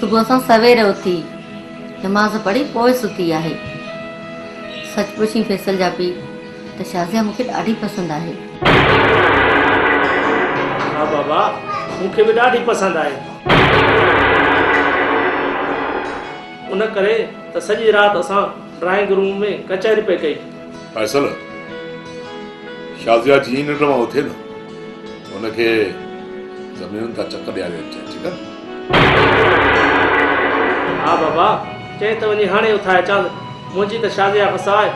सुबह सां सवेरे उथी नमाज़ पढ़ी पोइ सुती आहे। सच पुछी फैसल जा पी त शाज़िया मूंखे ॾाढी पसंदि आहे। हा बाबा, मूंखे बि ॾाढी पसंदि आहे। उन करे त सॼी राति असां ड्राइंग रूम में कचहरी पे कई। फैसल, शाज़िया जी निंड मां उथे न, उनखे ज़मीन तां चकर ॾियारे अचे, ठीकु आहे? हा बाबा, चए त वञी हाणे उथाए अचां, मुंहिंजी त शाज़िया खां सवाइ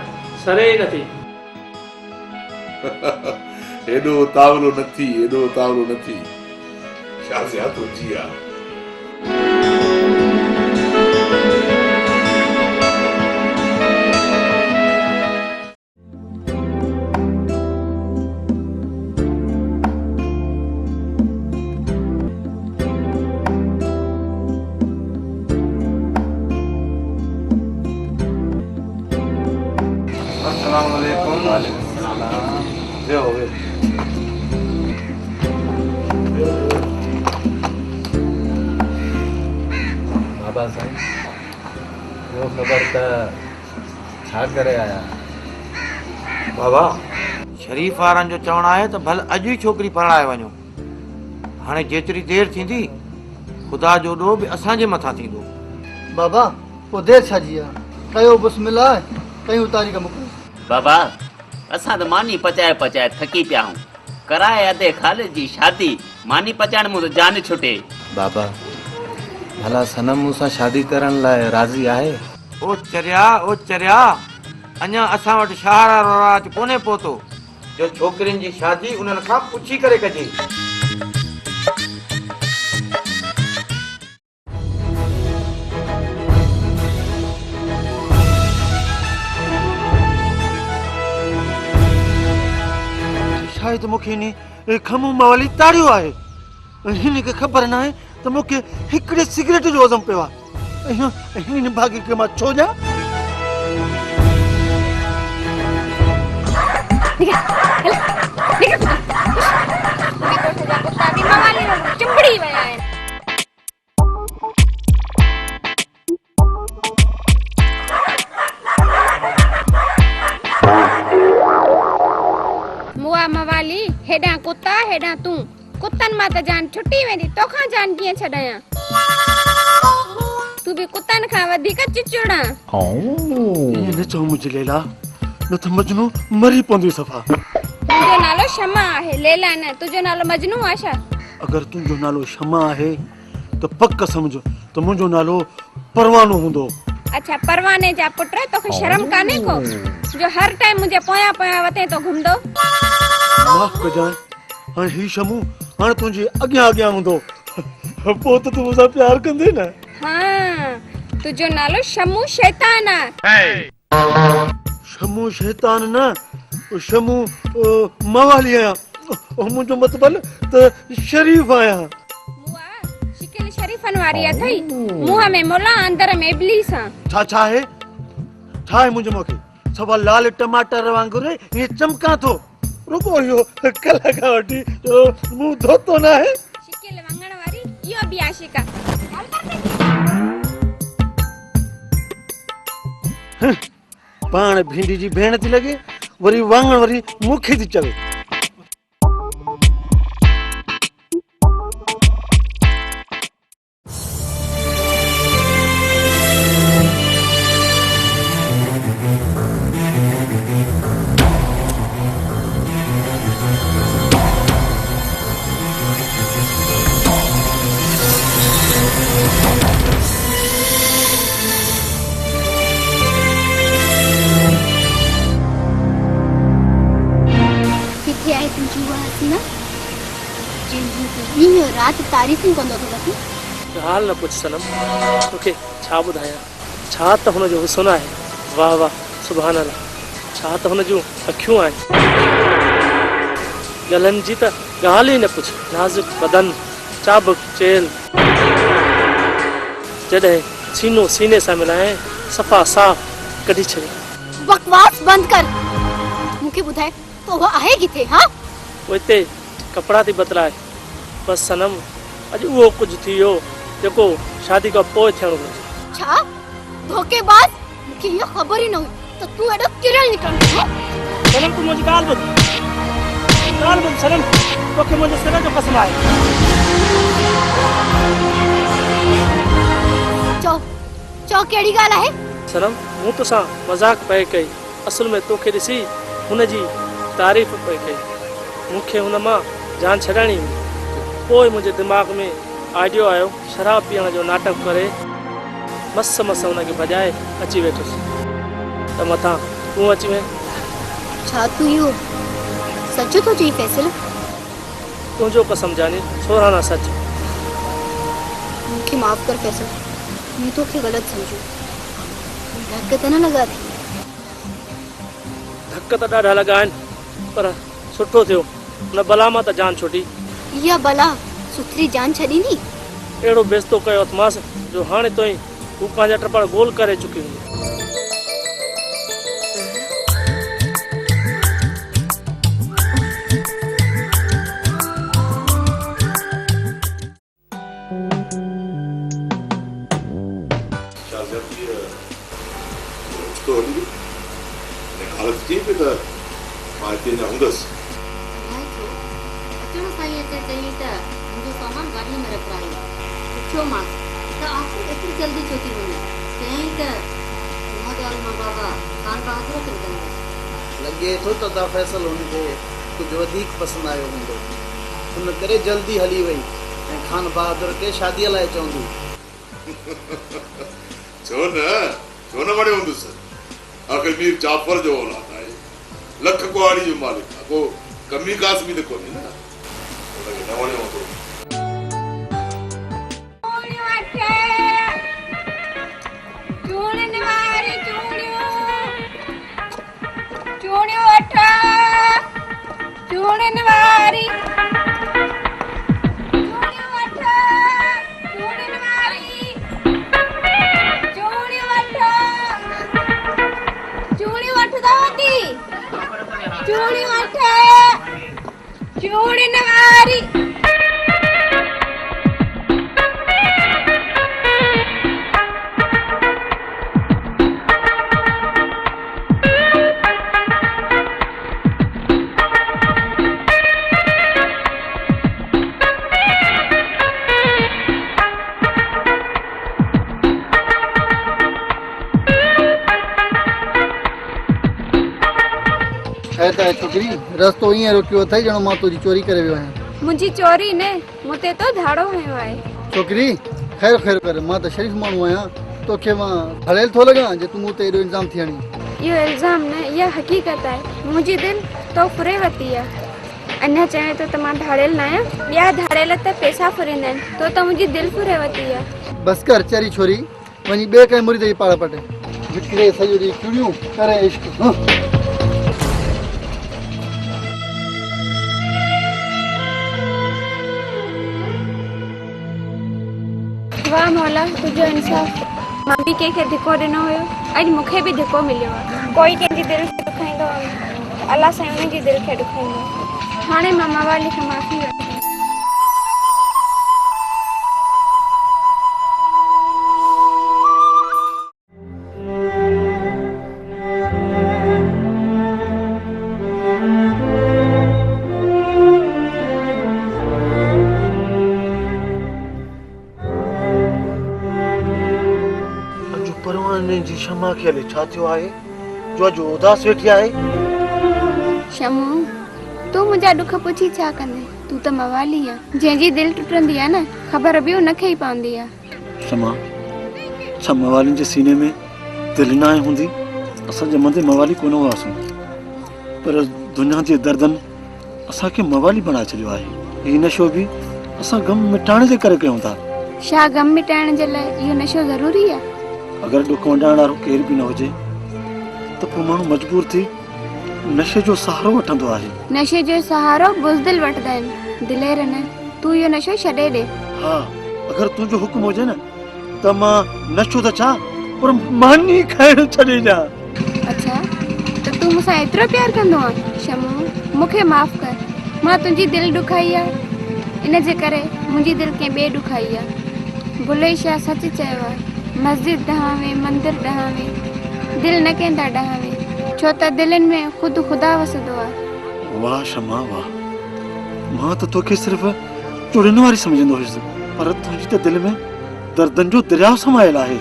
सरे ई नथी। एॾो उतावलो नथी, एॾो उतावलो नथी, शाज़िया तुंहिंजी आहे। बाबा साईं, वो ख़बर त छा करे आया? बाबा, शरीफ़ वारनि जो चवणु आहे त भल अॼु ई छोकिरी परणाए वञो। हाणे जेतिरी देरि थींदी ख़ुदा जो ॾोह बि असांजे मथां थींदो। बाबा, पोइ देरि छा जी आहे? कयो बिस्मिल्लाह, कयूं तारीख़ मुक़ररु। बाबा, असां त मानी पचाए पचाए थकी पिया आहियूं। कराए अदे ख़ालिद जी शादी मानी पचाइण मूं त जान छुटे। बाबा, भला सनम मूंसां शादी करण लाइ राज़ी आहे? ओ चरिया, अञा असां वटि शहारा रवाज कोन्हे पहुतो जो छोकिरियुनि जी शादी उन्हनि खां पुछी करे कजे। शायदि मूंखे इन खमू मां ताड़ियो आहे। हिन खे ख़बर न आहे त मूंखे हिकिड़े सिगरेट जो अज़म पियो आहे। हिन भागी खे मां छो ॾियां? मुआ मवाली, हेॾां कुत्ता हेॾां तूं। कुत्तन मां त जान छुटी वेंदी, तोखां जान कीअं छॾायां? तू बि कुत्तन खां वधीक चिचुड़ा। ये न चओ मुंहिंजी लैला, न त मजनू मरी पवंदी सफ़ा। तुंहिंजो नालो शमा आहे, लैला न। तुंहिंजो नालो मजनू आहे छा? अगरि तुंहिंजो नालो शमा आहे त पक सम्झ त मुंहिंजो नालो परवानो हूंदो। अच्छा, परवाने जा पुट, तोखे शर्म कान्हे को जो हर टाइम मुंहिंजे पोयां पोयां वते तो घुमंदो? माफ़ कजांइ, हाणे ही शमू हाणे तुंहिंजे अॻियां अॻियां हूंदो, पोइ त तूं मूंसां प्यार कंदे न? हाँ, तुंहिंजो नालो शमू शैतान आहे। शमू शैतान न, शमू मवाली आहियां। मुंहिंजो मतिलबु त शरीफ़ आहियां। मुआ शिकिल शरीफ़न वारी अथई, मुंह में मुला, अंदर में इब्लीस आहे। छा आहे? छा आहे मुंहिंजे मौके? सवा लाल टमाटर वांगुरु ये चमका थो। रुको, इहो कल्ह खां वठी मुंहुं धोतो न आहे। शिकिल वंगण वारी इहो बि आशिका। पाण भिंडी जी भेण थी लॻे, वरी वांगण वरी मूंखे थी चवे। रात तारीफ़ूं कंदो अथव तूं। हाल न पुछ सनम, तोखे छा ॿुधायां? छा त हुनजो हुस्न आहे, वाह वाह सुभान अल्लाह। छा त हुन जूं अखियूं आहिनि, गलनि जी त ॻाल्हि ई न पुछ। नाज़ुक बदन, चाबुक चेल, जॾहिं सीनो सीने सां मिलाए सफ़ा साफ़ कढी छॾे। बकवास बंद कर, मूंखे ॿुधाए तो वो आहे किथे? हाँ, वो हिते कपड़ा थी बदलाए। बस सनम, अॼु उहो कुझु थी वियो जेको शादी खां पोइ थियणो घुरिजे। छा धोखेबाज मूंखे इहा ख़बर ई न हुई त तूं एॾो किरल निकिरंदो हो। सनम तूं मुंहिंजी ॻाल्हि ॿुध सनम, तोखे मुंहिंजे सिर जो कसम आहे। चओ चओ कहिड़ी ॻाल्हि आहे? सनम मूं तोसां मज़ाक पए कई, असुल में तोखे ॾिसी हुनजी तारीफ़ पए कई। मूंखे हुन मां जान छॾाइणी हुई। पोइ मुंहिंजे दिमाग़ में आइडियो आयो शराब पीअण जो नाटक करे मस हुनखे भॼाए अची वेठुसि त मथां तूं अची वएं। छा तूं इहो सच थो चई फैसल? तुंहिंजो कसम जानी सोराना सच। मूंखे माफ़ कर फैसल, मैं तोखे ग़लति समझो। धक त न लॻा थी? धक त ॾाढा लॻा आहिनि, पर सुठो थियो हुन बला मां त जान छुटी। इहा बला सुथरी जान छॾींदी? अहिड़ो बेस्तो कयो अथमांसि जो हाणे ताईं हू पंहिंजा टपड़ गोल करे चुकी हुई। हालत थी पई त मां हिते अञा हूंदसि। अचण सां ई अचे चई त मुंहिंजो सामान गाॾीअ में रखायो। पुछियोमांसि त आख़िर एतिरी जल्दी छो थी वञे? चयईं त मां बाबा खान बहादुर खे ॿुधाईंदसि। लॻे थो त ता फैसल हुनखे कुझु वधीक पसंदि आयो हूंदो, हुन करे जल्दी हली वई ऐं खान बहादुर खे शादीअ लाइ चवंदी। छो न वणे हूंदुसि, आख़िर मीर जाफर जो औलाद आहे, लख कुआड़ी जो मालिक आहे, को कमी कास बि त कोन्हे न, हुनखे न वणे हूंदो। छोकरी रस्तो ईअं रोकियो अथई ॼणो मां तुंहिंजी चोरी करे वियो आहियां। मुंहिंजी चोरी न, मूं ते तो धाड़ो हयो आहे। छोकरी ख़ैर कर, मां त शरीफ़ माण्हू आहियां, तोखे मां हड़ेल थो लॻां जे तूं मूं ते एॾो इल्ज़ाम थी हणी। इहो इल्ज़ाम न, इहा हक़ीक़त आहे। मुंहिंजी दिलि तो फुरे वती आहे। अञा चवे तो त मां धाड़ेल न आहियां? ॿिया धाड़ेल त पैसा फुरींदा आहिनि, तो त मुंहिंजी दिलि फुरे वती आहे। बस कर चरी छोरी, वञी ॿिए कंहिं मुरीद जी पाड़ पटे, विकिरे सॼो ॾींहुं चुड़ियूं करे इश्क। वाह मौला तुंहिंजो इंसाफ़। मां बि कंहिंखे धिको ॾिनो हुयो, अॼु मूंखे बि धिको मिलियो आहे। कोई कंहिंजी दिलि खे ॾुखाईंदो अलाह साईं उनजी दिलि खे ॾुखाईंदो। हाणे मां मवाली खे माफ़ी वठंदमि। जी शमा खे हले छा थियो आहे जो अॼु उदास वेठी आहे? शमू तूं मुंहिंजा ॾुख पुछी छा कंदे? तूं त मवाली आहे, जंहिंजी दिलि टुटंदी आहे न ख़बर बि उनखे ई पवंदी आहे। शमा छा मवालियुनि जे सीने में दिलि न आहे हूंदी? असां ॼमंदे मवाली कोन हुआसीं, पर दुनिया जे दर्दनि असांखे मवाली बणाए छॾियो आहे। हीउ नशो बि असां गम मिटाइण जे करे कयूं था। छा गम मिटाइण जे लाइ इहो नशो ज़रूरी आहे? अगर ॾुख वंडाइण वारो केर बि न हुजे त पोइ माण्हू मजबूर थी नशे जो सहारो वठंदो आहे। नशे जो सहारो बुज़दिल वठंदा आहिनि, दिलेर न। तूं इहो नशो छॾे ॾे। हा अगर तुंहिंजो हुकुम हुजे न त मां नशो त छा पर मानी खाइण छॾे ॾियां। अच्छा त तूं मूंसां एतिरो प्यार कंदो आहे? शमू मूंखे माफ़ कर, मां तुंहिंजी दिलि ॾुखाई आहे, इन जे करे मुंहिंजी दिलि कंहिं ॿिए ॾुखाई आहे। बुले शाह सच चयो आहे, मस्जिद ॾहावे मंदिर ॾहावे दिलि न कंदा ॾहावे, छो त दिलनि में ख़ुदि ख़ुदा वसंदो आहे। वाह शमा वाह, मां त तोखे सिर्फ़ चुड़िन वारी सम्झंदो हुयुसि, पर तुंहिंजी त दिलि में दर्दनि जो दरियाउ समायल आहे।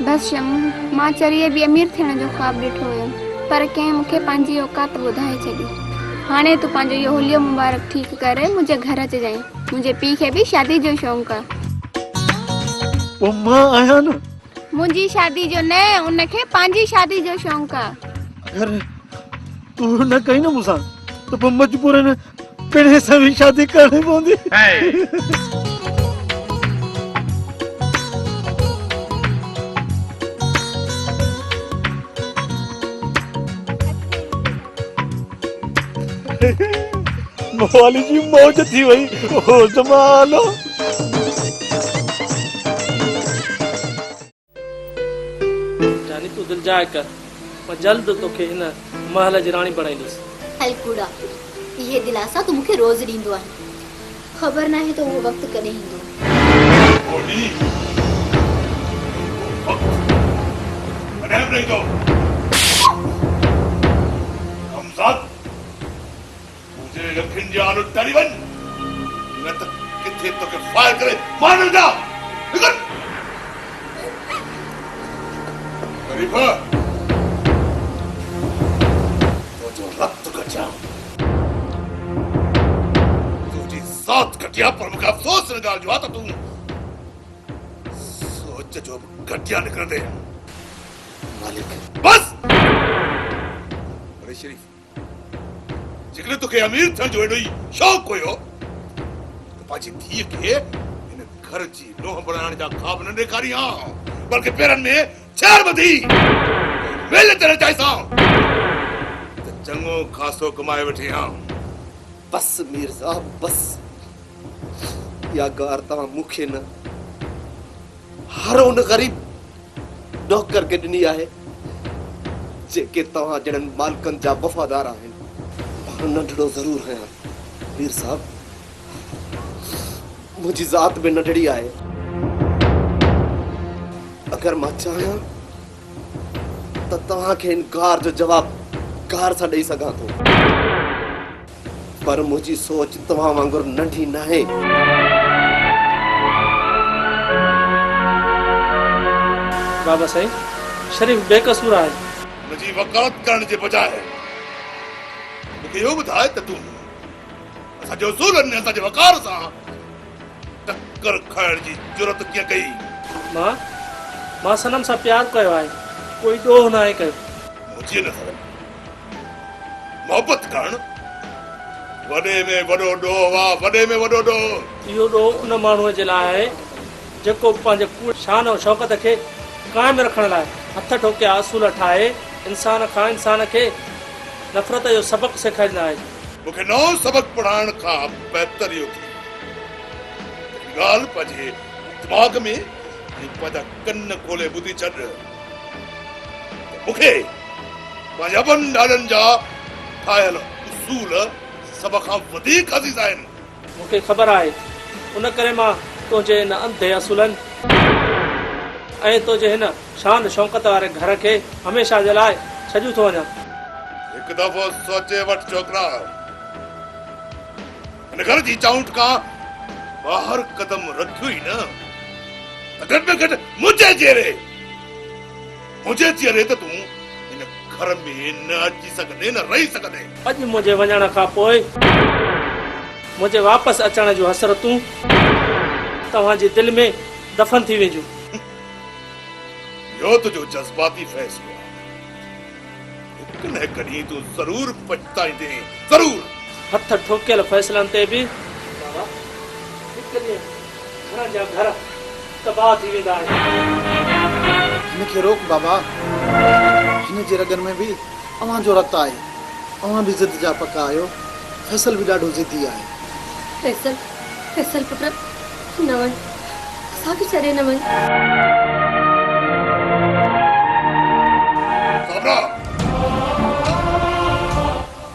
बसि शमू, मां चरीअ बि अमीर थियण जो ख़्वाबु ॾिठो हुयमि, पर कंहिं मूंखे पंहिंजी औकात ॿुधाए छॾी। हाणे तूं पंहिंजो इहो हुलियो मुबारक ठीकु करे मुंहिंजे घर अचिजांइ, मुंहिंजे पीउ खे बि शादी जो शौक़ु आहे। पोइ मां आहियां न। मुंहिंजी शादी जो न, उनखे पंहिंजी शादी जो शौक़ु आहे। अगरि तूं न कई न मूंसां त पोइ मजबूरन पिणे सां बि शादी करणी पवंदी। मवाली जी मौज थी वई, ओ जमालो। जानी तूं दिलि जाए कर, मां जल्द तोखे हिन महल जी राणी बणाईंदुसि। हल कूड़ा, इहे दिलासा तूं मूंखे रोज़ ॾींदो आहे, ख़बर न आहे त उहो वक़्तु कॾहिं ईंदो। ओडी कॾहिं बि ईंदो हमज़ाद, मुंहिंजे अखियुनि जी आनत टरी वञ, न त किथे तोखे फायर करे मार ॾींदा। निकल शरीफ़ा, तुंहिंजो रक्त कटिया, तुंहिंजी ज़ात कटिया, पर मूंखे अफ़सोस हिन ॻाल्हि जो आहे त तूं सोच जो बि घटिया निकिरंदे। मालिक बस। अरे शरीफ़, जेकॾहिं तोखे अमीर थियण जो एॾो ई शौक़ु हुयो त पंहिंजी धीअ खे हिन घर जी नोह बणाइण जा ख़्वाब न ॾेखारी हा, बल्कि पेरनि में छेड़ ॿधी वेल ते रचाईसां त चङो ख़ासो कमाए वेठी हा। बस मीर साहब बस, या गार तव्हां मूंखे न हर उन ग़रीब नौकर खे ॾिनी आहे जेके तव्हां जहिड़नि मालिकनि जा वफ़ादार आहिनि। मां नंढड़ो ज़रूर आहियां मीर साहब, मुंहिंजी ज़ात में नंढड़ी आहे। अगरि मां चाहियां त तव्हांखे इन गार जो जवाबु गार सां ॾेई सघां थो, पर मुंहिंजी सोच तव्हां वांगुरु नंढी न आहे। बाबा साईं, शरीफ़ बेकसूर आहे। मुंहिंजी वकालत करण जे बजाए मूंखे इहो ॿुधाए त तूं असांजे उसूलनि में असांजे वकार सां टक्कर खाइण जी जुरत कीअं कई? मां सनम सां प्यार कयो आहे, कोई ॾोह न आहे कयो। मुंहिंजी नज़र मोहबत करणु वॾे में वॾो ॾोह आहे, वॾे में वॾो ॾोह। इहो ॾोह उन माण्हूअ जे लाइ आहे जेको पंहिंजे कूड़ शान ऐं शौक़त खे क़ाइमु रखण लाइ हथ ठोकिया असूल ठाहे इंसान खां इंसान खे नफ़रत जो सबक़ु सेखारींदा आहिनि। मूंखे नओं सबक़ु पढ़ाइण खां बहितर इहो थी ॻाल्हि पंहिंजे दिमाग़ में पंहिंजा कन खोले ॿुधी छॾ। मूंखे पंहिंजे अबनि ॾाॾनि जा ठाहियल उसूल सभ खां वधीक अज़ीज़ आहिनि। मूंखे ख़बर आहे, उन करे मां तुंहिंजे हिन अंधे असूलनि ऐं तुंहिंजे हिन शान शौक़त वारे घर खे हमेशह जे लाइ छॾियो थो वञा। हिकु दफ़ो सोचे वठ छोकिरा, हिन घर जी चाऊंठ खां ॿाहिरि कदम रखियो ई न त घटि में घटि मुंहिंजे चेहरे त तूं हिन घर में न अची सघंदे, न रही सघंदे। अॼु मुंहिंजे वञण खां पोइ मुंहिंजे वापसि अचण जूं हसरतूं तव्हांजी दिलि में दफ़न थी वेंदियूं। इहो तुंहिंजो जज़्बाती फ़ैसिलो आहे, हिकु न हिकु ॾींहुं तूं ज़रूर पछताईंदे, ज़रूर। हथ ठोकियल फ़ैसिलनि ते बि बाबा हिकु ॾींहुं घरनि जा घर तबाह थी वेंदा आहिनि। हिनखे रोक बाबा, हिन जे रगनि में बि अव्हांजो रतु आहे। अव्हां बि ज़िद जा पका आहियो, फैसल बि ॾाढो ज़िदी आहे। फैसल पुट न वञ, असांखे छॾे न वञ।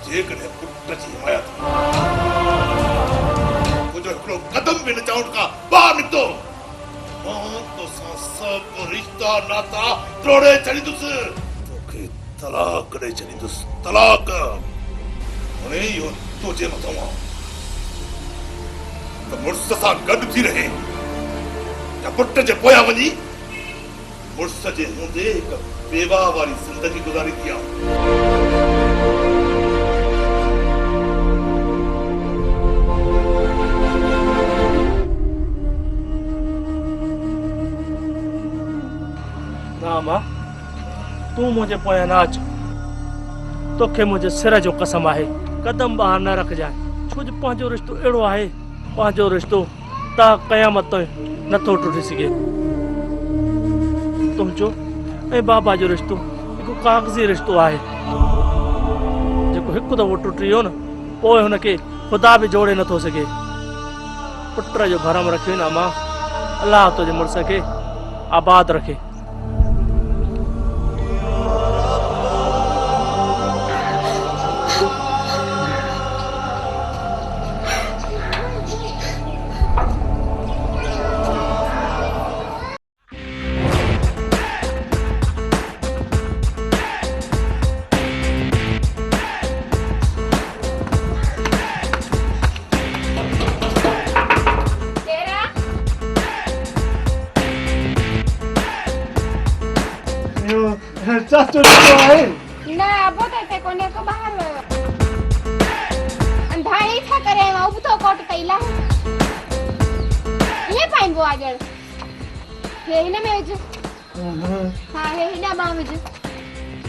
जेकॾहिं पुट जी हिमायत तुंहिंजो हिकिड़ो कदम बि न चाऊंठ खां ॿाहिरि निकितो, मां सब रिश्ता नाता तोड़े छॾींदुसि तोखे तलाक ॾेई छॾींदुसि तलाक हाणे इहो तुंहिंजे मथां आहे त मुड़ुस सां गॾु थी रहे या पुट जे पोयां वञी मुड़ुस जे हूंदे हिकु बेवा वारी ज़िंदगी गुज़ारी थी आहे ना मां तूं मुंहिंजे पोयां न अच तोखे मुंहिंजे सिर जो कसम आहे कदम ॿाहिरि न रखजांइ छो जो पंहिंजो रिश्तो अहिड़ो आहे पंहिंजो रिश्तो ता क़यामत ताईं नथो टुटी सघे तुंहिंजो ऐं बाबा जो रिश्तो हिकु कागज़ी रिश्तो आहे जेको हिकु दफ़ो टुटी वियो न पोइ हुनखे ख़ुदा बि जोड़े नथो सघे पुट जो भरम रखियो न मां अलाह तुंहिंजे मुड़ुस खे आबाद रखे चाचो ॾिठो आहे न अबो त हिते कोन्हे को ॿाहिरि वियो अंधाणी छा करे मां उबतो कोट तई ला ये पाइबो आ जण हे हिन में विझ हा हे हिना मां विझ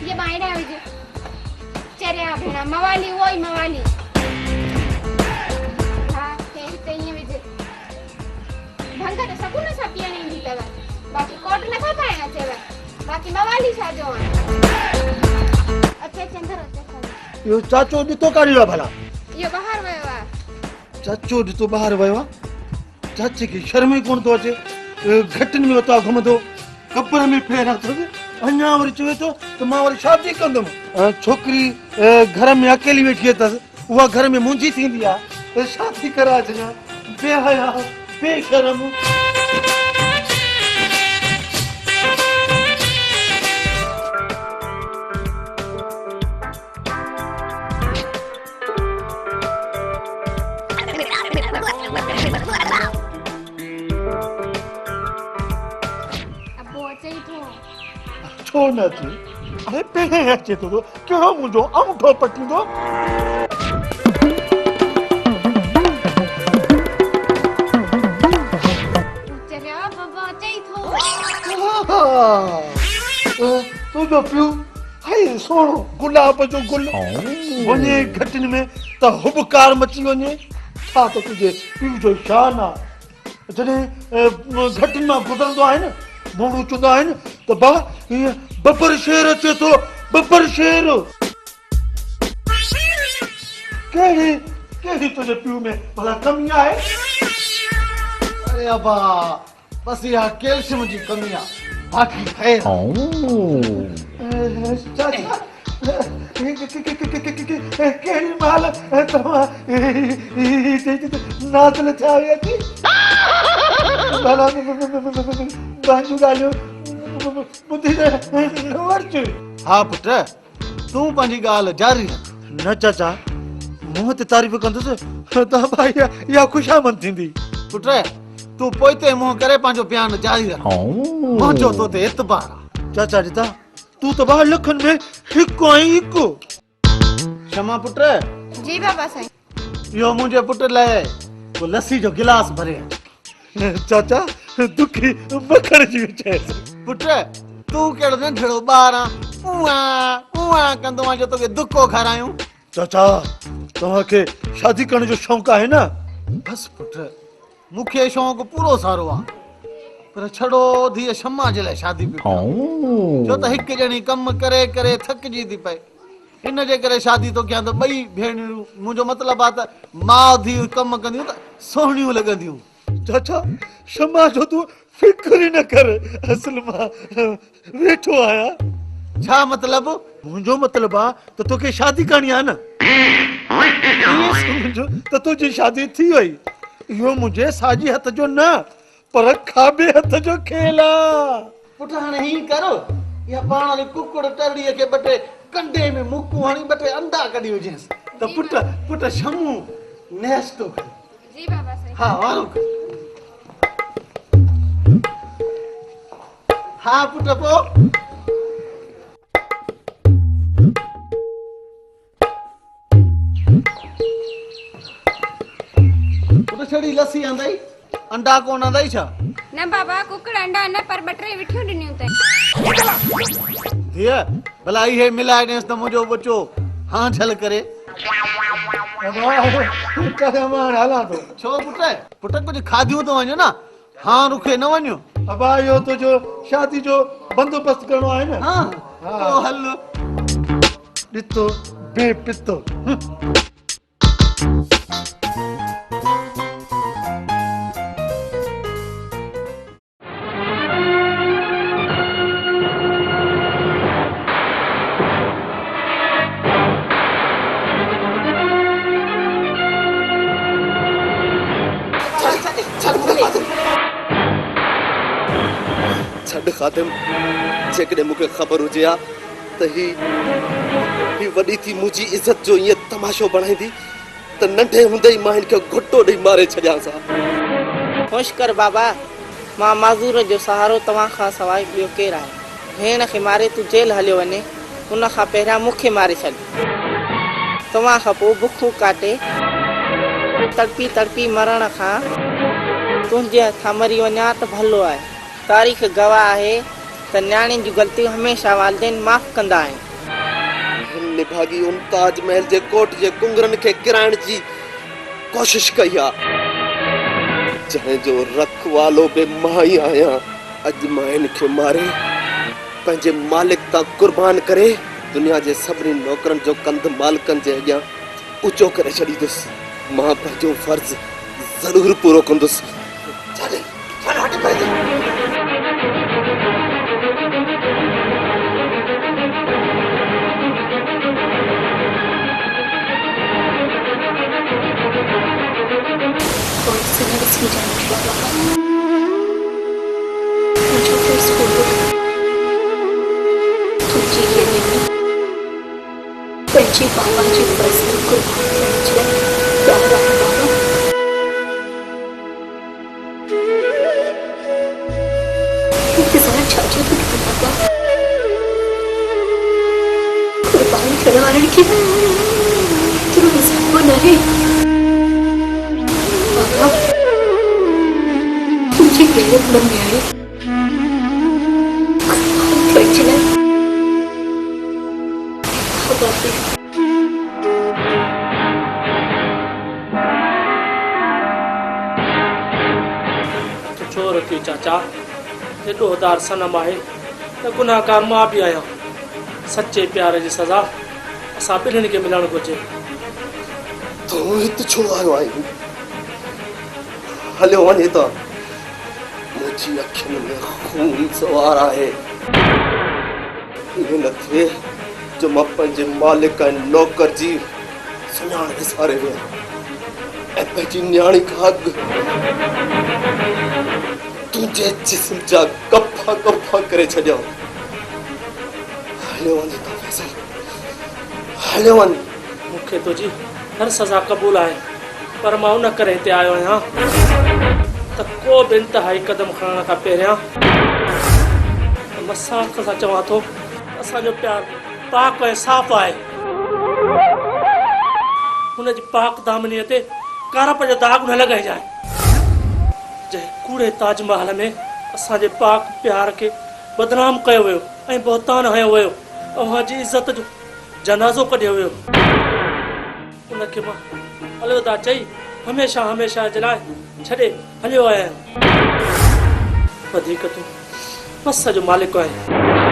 ये बाइडा विझ चरिया भेणा मवाली वोई मवाली हा हे हिते ये विझ भंग त सकुन सां पियण ईंदी अथव बाक़ी कोट नथा पाइण अचेव बाकी मवाली छा जो अच्छा चंदर इहो चाचो ॾिठो काॾे वियो आहे भला इहो ॿाहिरि वियो आहे चाचो ॾिठो ॿाहिरि वियो आहे चाचे खे शर्म ई कोन थो अचे घटिनि में उतां घुमंदो कपिड़े में फेर अथसि अञा वरी चवे थो त मां वरी शादी कंदुमि छोकिरी घर में अकेली वेठी अथसि उहा घर में मुंहिंजी थींदी आहे शादी कराए छॾियां बेहया बेशरम छो न अचे अरे पहिरें अचे थो कहिड़ो मुंहिंजो अंगूठो पटींदो तुंहिंजो पियो हाय सोणो गुलाब जो गुल वञे घटिन में त हुबकार मची वञे छा त तुंहिंजे पियो जो शान आहे जॾहिं घटिन मां गुज़रंदो आहे न माण्हू चवंदा आहिनि त बा हीअं बब्बर शेर अचे थो बब्बर शेर कहिड़ी कहिड़ी तुंहिंजे पियो में भला कमी आहे अरे अबा बस इहा कैल्शियम जी कमी आहे बाक़ी ख़ैर चाचा कहिड़ी महिल तव्हां नाज़ न थिया हुया थी भला पंहिंजूं ॻाल्हियूं ॿुधी न वरिच हा पुट तूं पंहिंजी ॻाल्हि जारी रख न चाचा मुंहं ते तारीफ़ कंदुसि त भाई इहा ख़ुशामद थींदी पुट तूं पोइते मुंहुं करे पंहिंजो बयानु जारी रख मुंहिंजो तो ते एतबार आहे चाचा ॾिता तूं त 2 लखनि में हिकु ऐं हिकु क्षमा पुट जी बाबा साईं इहो मुंहिंजे पुट लाइ को लस्सी जो गिलास भरे चाचा दुखी मखण जी चएसि पुट तूं कहिड़ो नंढड़ो ॿार आहे उहा कंदो आहियां जो तोखे दुखो खारायूं चाचा तव्हांखे शादी करण जो शौक़ु आहे न बस पुट मूंखे शौक़ु पूरो सारो आहे पर छड़ो धीअ शम्मा जे लाइ शादी पई छो त हिकु ॼणी कमु करे करे थकिजी थी पए हिन जे करे शादी तो कयां त ॿई भेणियूं मुंहिंजो मतिलबु आहे त माउ धीउ कमु कंदियूं त सुहिणियूं लॻंदियूं चाचा शम्मा जो तूं फिक्र ई न कर असल मां वेठो आहियां छा मतिलबु मुंहिंजो मतिलबु आहे त तोखे शादी करणी आहे न इहो सम्झो त तुंहिंजी शादी थी वई इहो मुंहिंजे साॼे हथ जो न पर खाॿे हथ जो खेल आहे पुट हाणे ही करो या पाण वाली कुकड़ तरड़ीअ खे ॿ टे कंडे में मुकूं हणी ॿ टे अंडा कढी विझेसि त पुट शमू नेस्तो करे जी बाबा साईं हा वारो कर। हा पुट पो पुट छड़ी लस्सी आंदई अंडा कोन आंदई छा न बाबा कुकड़ अंडा न पर बटरे विठियूं ॾिनियूं अथई धीअ भला इहे मिलाए ॾेसि त मुंहिंजो बचो हाँ झल करे हलां थो छो पुट कुझु खाधियूं थो वञो न हाँ रुखे न वञो अबा इहो तुंहिंजो शादी जो बंदोबस्त करणो आहे न हाँ तो हल ॾितो बेपितो छॾ खादिम जेकॾहिं मूंखे ख़बर हुजे हा त ही वॾी थी मुंहिंजी इज़त जो ईअं तमाशो बणाईंदी त नंढे हूंदे ई मां हिन खे घुटो ॾेई मारे छॾियांसि हा। होश कर बाबा मां माज़ूर जो सहारो तव्हां खां सवाइ ॿियो केरु आहे भेण खे मारे तूं जेल हलियो वञे उन खां पहिरियां मूंखे मारे छॾ तव्हां खां पोइ बुखूं काटे तड़पी तड़पी मरण खां तुंहिंजे हथां मरी वञा त भलो आहे तारीख़ गवाह आहे त न्याणियुनि जूं ग़लतियूं हमेशह वालदेन माफ़ कंदा आहिनि हिन निभागी उन ताजमहल जे कोट जे कुंगरनि खे किराइण जी कोशिश कई आहे जंहिंजो रखवालो बि मां ई आहियां अॼु मां हिन खे मारे पंहिंजे मालिक तां कुर्बान करे दुनिया जे सभिनी नौकरनि जो कंधु मालिकनि जे अॻियां ऊचो करे छॾींदुसि मां पंहिंजो फर्ज़ ज़रूरु पूरो कंदुसि पंहिंजे बाबा जी फर्ज़ इंतज़ार छा जो थो थिए बाबा कुर्बानी करण वारनि खे एतिरो हिसाब न आहे बाबा तुंहिंजी गैरत मन में आहे पंहिंजे लाइ छो रखियो चाचा एॾो हदार सनम आहे त गुनाहगार मां बि आहियां सचे प्यार जी सज़ा असां ॿिन्हिनि खे मिलणु घुरिजे तूं हिते छो आयो आहीं हलियो वञे त मुंहिंजी अखियुनि में खून सवार आहे इहे न थिए जो मां पंहिंजे मालिक ऐं नौकर जी सुञाण विसारे वियो ऐं पंहिंजी न्याणी खां अॻु तुंहिंजे जिस्म जा कफ़ा कफ़ा करे छॾियो हलियो वञे त फैसल हलियो वञ मूंखे तुंहिंजी हर सज़ा क़बूल आहे पर मां उन करे हिते आयो आहियां त को बि इंतिहाई क़दम खणण खां पहिरियां मां साफ़ सां चवां थो असांजो प्यारु पाक ऐं साफ़ आहे हुनजी पाक दामनीअ ते कारप जो दाग न लॻाइजाए जंहिं कूड़े ताजमहल में असांजे पाक प्यार खे बदनाम कयो वियो ऐं बहतान हयो वियो अव्हां जी इज़त जो जनाज़ो कढियो वियो उनखे मां अलविदा चई हमेशह हमेशह जे लाइ छॾे हलियो आहियां वधीक तूं बस जो मालिक आहे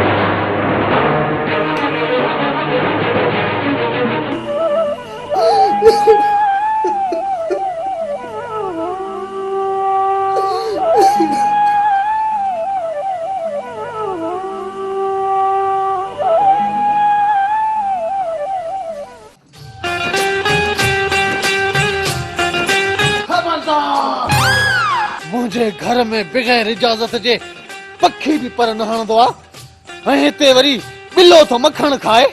मुझे घर में बगैर इजाजत जे पखी भी पर न हणंदो आहे ऐं हिते वरी बिल्लो थो मखण खाए।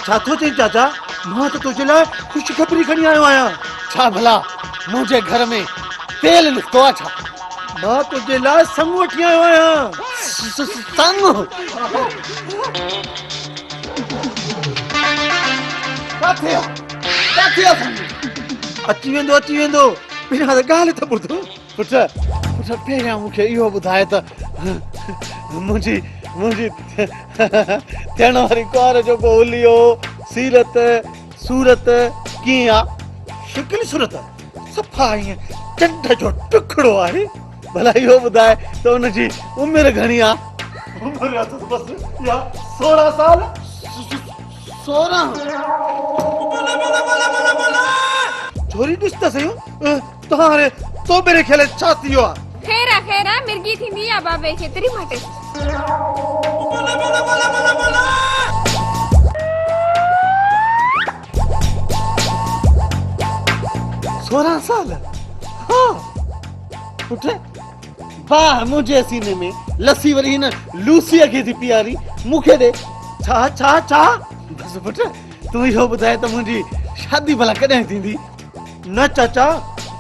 छा थो चई चाचा? मां त तुंहिंजे लाइ ख़ुशख़बरी खणी आयो आहियां। छा भला मुंहिंजे घर में तेल निकितो आहे छा? मां तुंहिंजे लाइ संग वठी आयो आहियां। संग काथे आहे? काथे आहे संग? अची वेंदो बिना त ॻाल्हि त ॿुध। पुट पहिरियां मूंखे इहो ॿुधाए त मुंहिंजी थियण वारी कुंवार जो को हुलियो सीरत सूरत कीअं आहे? शिकिल सूरत सफ़ा ईअं चंड जो टुकड़ो आहे। भला इहो ॿुधाए त हुनजी उमिरि घणी आहे? उमिरि आहे त बसि या 16 साल। 16? छोरी ॾिस त सही तव्हां हाणे तो मेरे ख्याल छा थी वियो आहे? खेरा मिर्गी थींदी आहे बाबे खे तेरी मटे। 16 साल? हाँ पुट वाह मुंहिंजे सीने में लस्सी वरी हिन लूसीअ खे थी पीआरी मूंखे ॾे। छा बस पुट तूं इहो ॿुधाए त मुंहिंजी शादी भला कॾहिं थींदी? न चाचा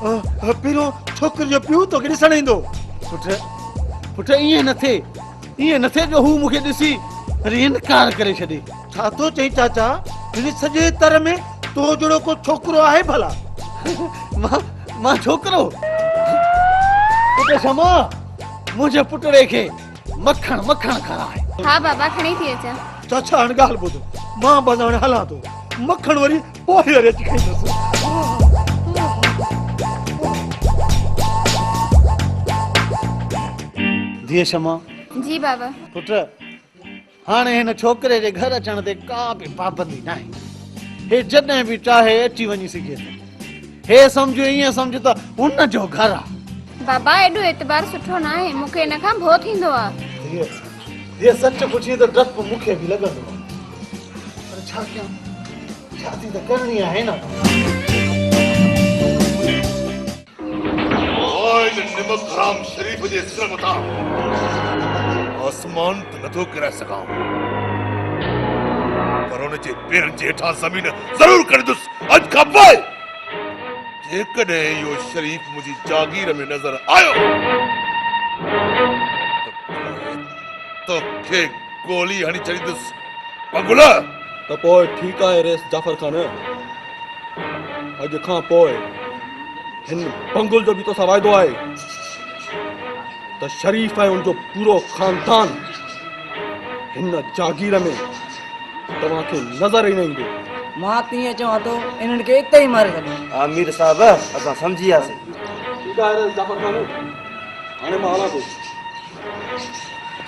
पहिरियों छोकिरी जो पियो तोखे ॾिसण ईंदो। पुट ईअं न थिए जो हू मूंखे ॾिसी वरी इनकार करे छॾे। छा थो चई चाचा? हिन सॼे तर में तो जहिड़ो को छोकिरो आहे भला? मां छोकिरो? पुट क्षमा मुंहिंजे पुटड़े खे मखण खाराए। हाँ बाबा खणी थी अचां। चाचा हाणे ॻाल्हि ॿुध, मां बसि हाणे हलां थो। मखण वरी पोइ वरी अची खाईंदुसि। धीअ क्षमा। जी बाबा। पुट हाणे हिन छोकिरे जे घर अचण ते का बि पाबंदी न आहे। हे जॾहिं बि चाहे अची वञी सघे थो। हे सम्झो ईअं सम्झ त हुन जो घर आहे। बाबा एॾो एतबार सुठो न आहे, मूंखे इन खां भउ थींदो आहे। धीअ सच पुछी त डपु मूंखे बि लॻंदो आहे, पर छा कयां? शादी त करणी आहे न। निमक हराम शरीफ जे सिर मथां आसमान त नथो किराए सघां, पर हुन जे पेरनि जे हेठां ज़मीन ज़रूर कंदुसि अॼु खां पोइ। जेकॾहिं इहो शरीफ मुंहिंजी जागीर में नज़र आयो तो के गोली हणी छॾींदुसि। पंगुल त पोइ ठीकु आहे रेस जाफ़र ख़ान, अॼु खां पोइ हिन पंगुल जो बि तोसां वाइदो आहे त शरीफ़ ऐं उनजो पूरो ख़ानदान हिन जागीर में तव्हांखे नज़र ई न ईंदो। मां तीअं चवां थो इन्हनि खे इते ई मारे छॾियो। आमिर साहब असां सम्झी वियासीं। ठीकु आहे रेस जाफ़र ख़ान, हाणे मां हलां थो।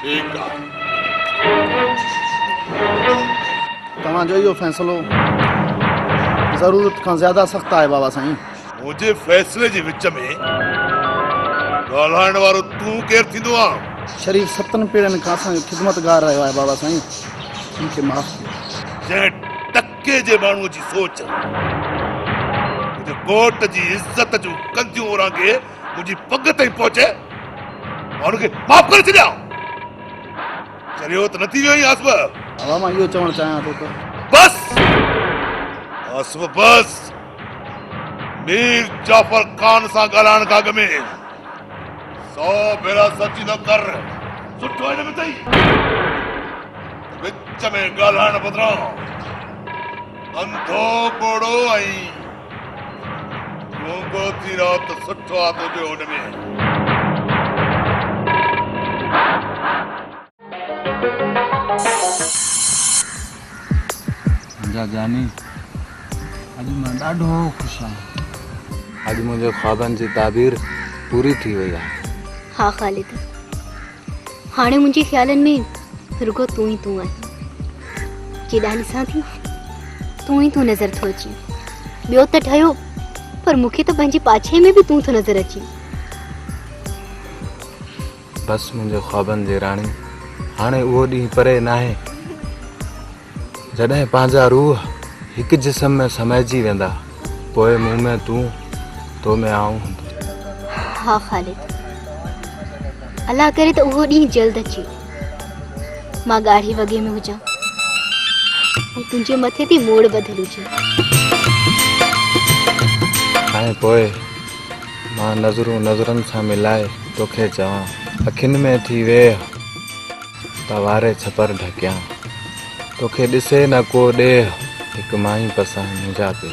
ठीकु आहे। तव्हांजो इहो फ़ैसिलो ज़रूरत खां ज़्यादा सख़्तु आहे बाबा साईं। मुंहिंजे फ़ैसिले जे विच में ॻाल्हाइण वारो तूं केरु थींदो आहे? शरीफ़ 7 पीढ़ियुनि खां असांजो ख़िदमतगार रहियो आहे बाबा साईं, मूंखे माफ़ कयो। जंहिं टके जे माण्हूअ जी सोच मुंहिंजे कोट जी इज़त जूं कंदियूं ओरां खे मुंहिंजी पग ताईं पहुचे, मां हुनखे माफ़ करे छॾियां। चरियो त न थी वियो आसिफ? बाबा मां इहो चवणु चाहियां थो त बस आसिफ बस। मीर जाफ़र ख़ान सां ॻाल्हाइण खां अॻु में 100 भेरा सच न कर। सुठो हिन में अथई विच में ॻाल्हाइण बदिरां अंधो ॿोड़ो ऐं गूंगो थी रहो त सुठो आहे तुंहिंजो हुन में। जानी अॼु मां ॾाढो ख़ुशि आहियां। अॼु मुंहिंजे ख्वाबनि जी ताबीर पूरी थी वई आहे। हाँ ख़ालिद, हाणे मुंहिंजे ख़्यालनि में रुगो तूं ई तूं आहीं। केॾांहुं ॾिसां थी तूं ई तूं नज़र थो अची। ॿियो त ठहियो, पर मूंखे त पंहिंजी पाछे में बि तूं थो नज़र अची। बसि मुंहिंजे ख्वाबनि जी राणी हाणे उहो ॾींहुं परे नाहे जॾहिं पंहिंजा रूह हिकु जिस्म में समाइजी वेंदा, पोइ मूं में तूं, तो में आऊं हूंदो। हाँ ख़ालिद, अल्लाह करे त उहो ॾींहुं जल्द अचे, मां ॻाढ़ी वॻे में हुजां ऐं तुंहिंजे मथे ते मोड़ ॿधल हुजे। हाणे पोइ मां नज़रूं नज़रनि सां मिलाए तोखे चवां, अखियुनि में थी वेह त वारे छपर ढकियां, तोखे ॾिसे न को ॾेह, हिकु माई पसां मुंहिंजा पे।